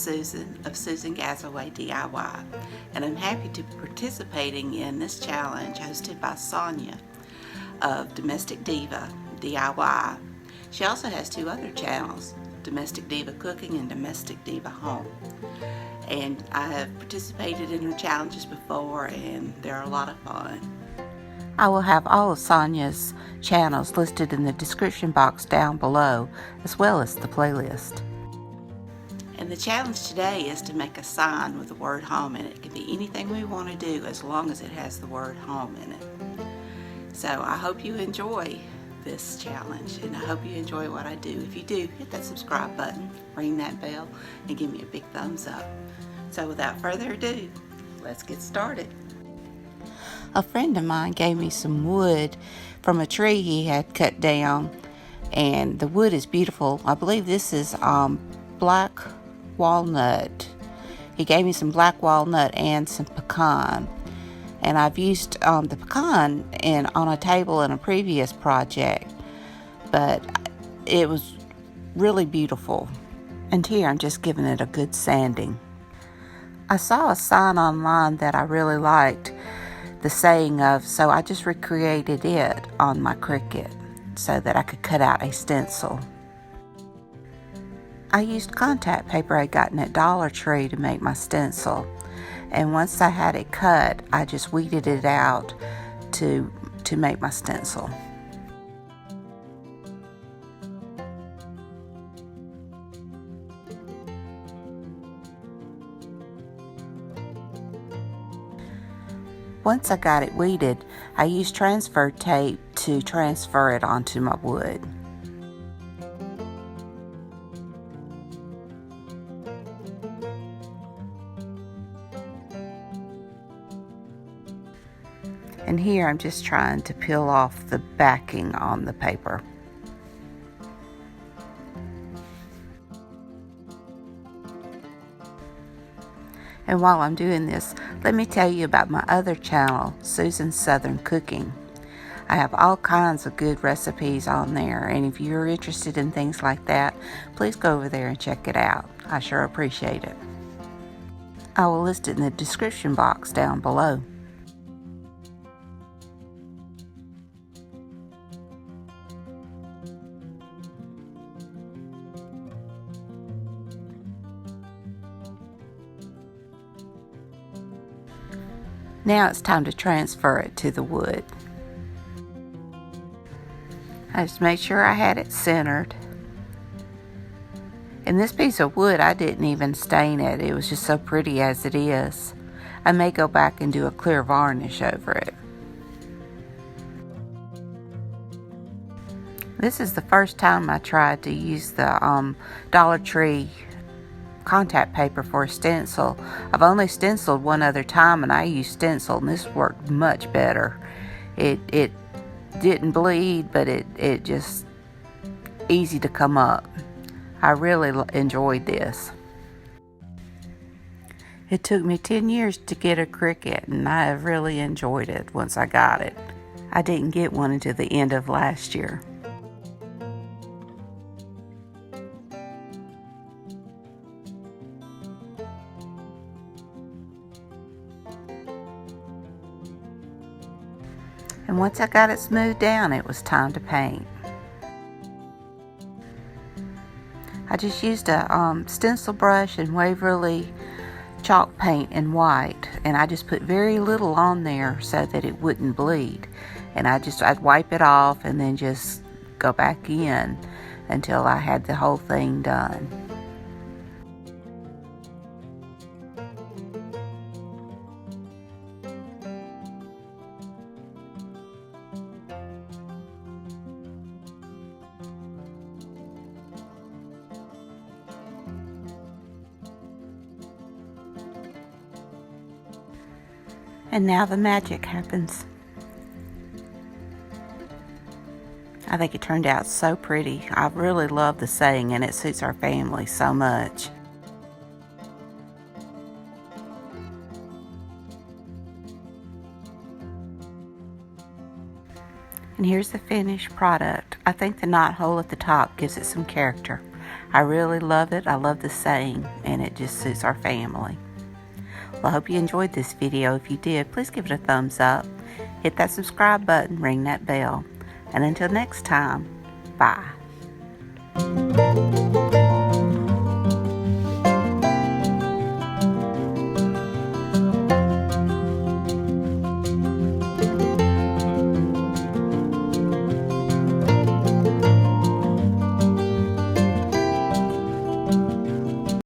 Susan of Gazaway DIY, and I'm happy to be participating in this challenge hosted by Sonja of Domestic Diva DIY. She also has two other channels, Domestic Diva Cooking and Domestic Diva Home. And I have participated in her challenges before, and they're a lot of fun. I will have all of Sonja's channels listed in the description box down below, as well as the playlist. And the challenge today is to make a sign with the word home in it. It can be anything we want to do as long as it has the word home in it. So I hope you enjoy this challenge, and I hope you enjoy what I do. If you do, hit that subscribe button, ring that bell, and give me a big thumbs up. So without further ado, let's get started. A friend of mine gave me some wood from a tree he had cut down, and the wood is beautiful. I believe this is black walnut. He gave me some black walnut and some pecan, and I've used the pecan on a table in a previous project, but it was really beautiful. And here I'm just giving it a good sanding. I saw a sign online that I really liked the saying of, so I just recreated it on my Cricut so that I could cut out a stencil. I used contact paper I'd gotten at Dollar Tree to make my stencil, and once I had it cut, I just weeded it out to make my stencil. Once I got it weeded, I used transfer tape to transfer it onto my wood. And here I'm just trying to peel off the backing on the paper. And while I'm doing this, let me tell you about my other channel, Susan's Southern Cooking. I have all kinds of good recipes on there, and if you're interested in things like that, please go over there and check it out. I sure appreciate it. I will list it in the description box down below. Now it's time to transfer it to the wood. I just made sure I had it centered. And this piece of wood, I didn't even stain it. It was just so pretty as it is. I may go back and do a clear varnish over it. This is the first time I tried to use the Dollar Tree contact paper for a stencil. I've only stenciled one other time, and I used Stencil, and this worked much better. It didn't bleed, but it just easy to come up. I really enjoyed this. It took me 10 years to get a Cricut, and I have really enjoyed it once I got it. I didn't get one until the end of last year. And once I got it smoothed down, it was time to paint. I just used a stencil brush and Waverly chalk paint in white, and I just put very little on there so that it wouldn't bleed. And I'd wipe it off and then just go back in until I had the whole thing done. And now the magic happens. I think it turned out so pretty. I really love the saying, and it suits our family so much. And here's the finished product. I think the knot hole at the top gives it some character. I really love it. I love the saying, and it just suits our family. Well, I hope you enjoyed this video. If you did, please give it a thumbs up. Hit that subscribe button, ring that bell. And until next time, bye.